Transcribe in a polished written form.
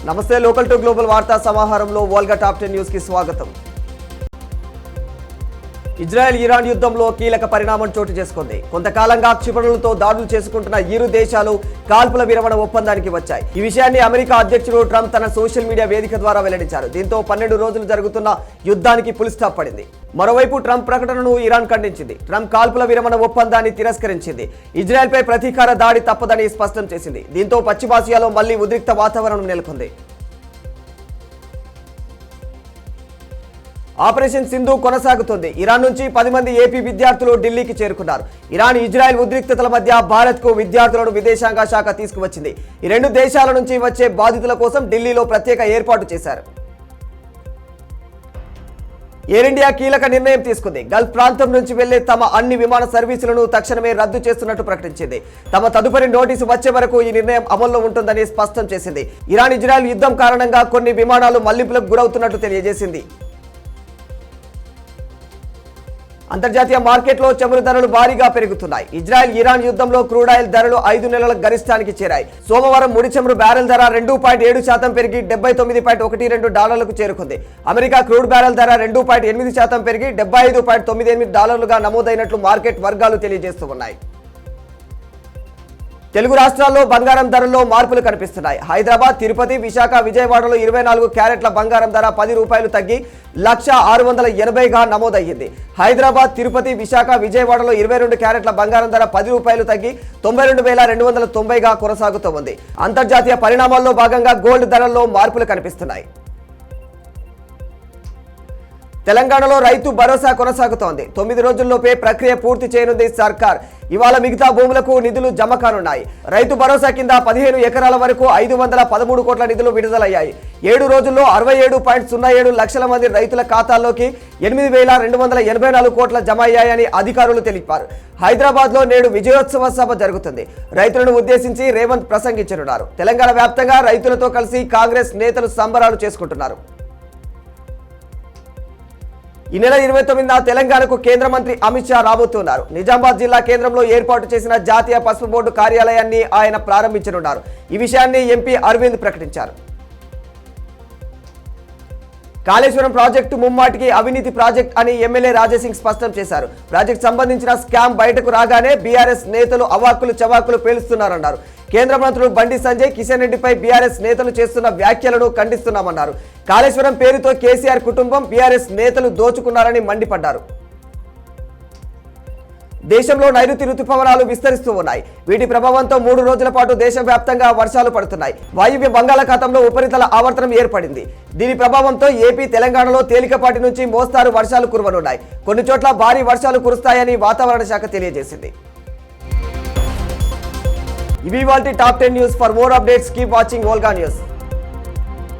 నమస్తే local to global వార్తా సమాహారంలో Volga top 10 news కి స్వాగతం. ఇజ్రాయెల్ ఇరాన్ యుద్ధంలో కీలక పరిణామం చోటు చేసుకుంది. కొంతకాలంగా క్షిపణులతో దాడులు చేసుకుంటున్న ఇరు దేశాలు కాల్పుల విరమణ ఒప్పందానికి వచ్చాయి. ఈ విషయాన్ని అమెరికా అధ్యక్షుడు ట్రంప్ తన సోషల్ మీడియా వేదిక ద్వారా వెల్లడించారు. దీంతో 12 రోజులు జరుగుతున్న యుద్ధానికి ఫుల్ స్టాప్ పడింది. మరోవైపు ట్రంప్ ప్రకటనను ఇరాన్ ఖండించింది. ట్రంప్ కాల్పుల విరమణ ఒప్పందాన్ని తిరస్కరించింది. ఇజ్రాయెల్పై ప్రతీకార దాడి తప్పదని స్పష్టం చేసింది. దీంతో పశ్చిమాసియాలో మళ్లీ ఉద్రిక్త వాతావరణం నెలకొంది. ఆపరేషన్ సింధు కొనసాగుతుంది. ఇరాన్ నుంచి 10 మంది ఏపీ విద్యార్థులు ఢిల్లీకి చేరుకున్నారు. ఇరాన్ ఇజ్రాయెల్ ఉద్రిక్తతల మధ్య భారత్కు విద్యార్థులను విదేశాంగ శాఖ తీసుకువచ్చింది. ఈ 2 దేశాల నుంచి వచ్చే బాధితుల కోసం ఢిల్లీలో ప్రత్యేక ఏర్పాటు చేశారు. ఎయిర్ ఇండియా కీలక నిర్ణయం తీసుకుంది. గల్ఫ్ ప్రాంతం నుంచి వెళ్లే తమ అన్ని విమాన సర్వీసులను తక్షణమే రద్దు చేస్తున్నట్టు ప్రకటించింది. తమ తదుపరి నోటీసు వచ్చే వరకు ఈ నిర్ణయం అమల్లో ఉంటుందని స్పష్టం చేసింది. ఇరాన్ ఇజ్రాయెల్ యుద్ధం కారణంగా కొన్ని విమానాలు మళ్లింపులకు గురవుతున్నట్టు తెలియజేసింది. అంతర్జాతీయ మార్కెట్లో చమురు ధరలు భారీగా పెరుగుతున్నాయి. ఇజ్రాయెల్ ఇరాన్ యుద్ధంలో క్రూడ్ ఆయిల్ ధరలు 5 నెలల గరిష్టానికి చేరాయి. సోమవారం ముడి చమురు బ్యారెల్ ధర 2.7% పెరిగి $79.12 చేరుకుంది. అమెరికా క్రూడ్ బ్యారెల్ ధర 2.8% పెరిగి $75.98 నమోదైనట్లు మార్కెట్ వర్గాలు తెలియజేస్తున్నాయి. తెలుగు రాష్ట్రాల్లో బంగారం ధరల్లో మార్పులు కనిపిస్తున్నాయి. హైదరాబాద్, తిరుపతి, విశాఖ, విజయవాడలో 24 క్యారెట్ల బంగారం ధర ₹10 తగ్గి 1,680గా నమోదయ్యింది. హైదరాబాద్, తిరుపతి, విశాఖ, విజయవాడలో 22 క్యారెట్ల బంగారం ధర ₹10 తగ్గి 92,290గా కొనసాగుతోంది. అంతర్జాతీయ పరిణామాల్లో భాగంగా గోల్డ్ ధరల్లో మార్పులు కనిపిస్తున్నాయి. తెలంగాణలో రైతు భరోసా కొనసాగుతోంది. 9 రోజుల్లోపే ప్రక్రియ పూర్తి చేయనుంది సర్కార్. ఇవాళ మిగతా భూములకు నిధులు జమ కానున్నాయి. రైతు భరోసా కింద 15 ఎకరాల వరకు 513 కోట్ల నిధులు విడుదలయ్యాయి. 7 రోజుల్లో 67.07 లక్షల మంది రైతుల ఖాతాల్లోకి 8,284 కోట్ల జమ అయ్యాయని అధికారులు తెలిపారు. హైదరాబాద్ లో నేడు విజయోత్సవ సభ జరుగుతుంది. రైతులను ఉద్దేశించి రేవంత్ ప్రసంగించనున్నారు. తెలంగాణ వ్యాప్తంగా రైతులతో కలిసి కాంగ్రెస్ నేతలు సంబరాలు చేసుకుంటున్నారు. ఈ నెల 29న తెలంగాణకు కేంద్ర మంత్రి అమిత్ షా రాబోతున్నారు. నిజామాబాద్ జిల్లా కేంద్రంలో ఏర్పాటు చేసిన జాతీయ పసుపు బోర్డు కార్యాలయాన్ని ఆయన ప్రారంభించనున్నారు. ఈ విషయాన్ని ఎంపీ అరవింద్ ప్రకటించారు. కాళేశ్వరం ప్రాజెక్టు ముమ్మాటికి అవినీతి ప్రాజెక్ట్ అని ఎమ్మెల్యే రాజాసింగ్ స్పష్టం చేశారు. ప్రాజెక్టు సంబంధించిన స్కామ్ బయటకు రాగానే బీఆర్ఎస్ నేతలు అవాక్కులు చవాకులు పేలుస్తున్నారన్నారు. కేంద్ర మంత్రులు బండి సంజయ్, కిషన్ రెడ్డిపై బీఆర్ఎస్ నేతలు చేస్తున్న వ్యాఖ్యలను ఖండిస్తున్నామన్నారు. కాళేశ్వరం పేరుతో కేసీఆర్ కుటుంబం, బీఆర్ఎస్ నేతలు దోచుకున్నారని మండిపడ్డారు. దేశంలో నైరుతి రుతుపవనాలు విస్తరిస్తూ ఉన్నాయి. వీటి ప్రభావంతో 3 రోజుల పాటు దేశవ్యాప్తంగా వర్షాలు పడుతున్నాయి. వాయువ్య బంగాళాఖాతంలో ఉపరితల ఆవర్తనం ఏర్పడింది. దీని ప్రభావంతో ఏపీ, తెలంగాణలో తేలికపాటి నుంచి మోస్తారు వర్షాలు కురవనున్నాయి. కొన్ని చోట్ల భారీ వర్షాలు కురుస్తాయని వాతావరణ శాఖ తెలియజేసింది. ఇవి వాల్టి top 10 news. For more updates keep watching Volga news.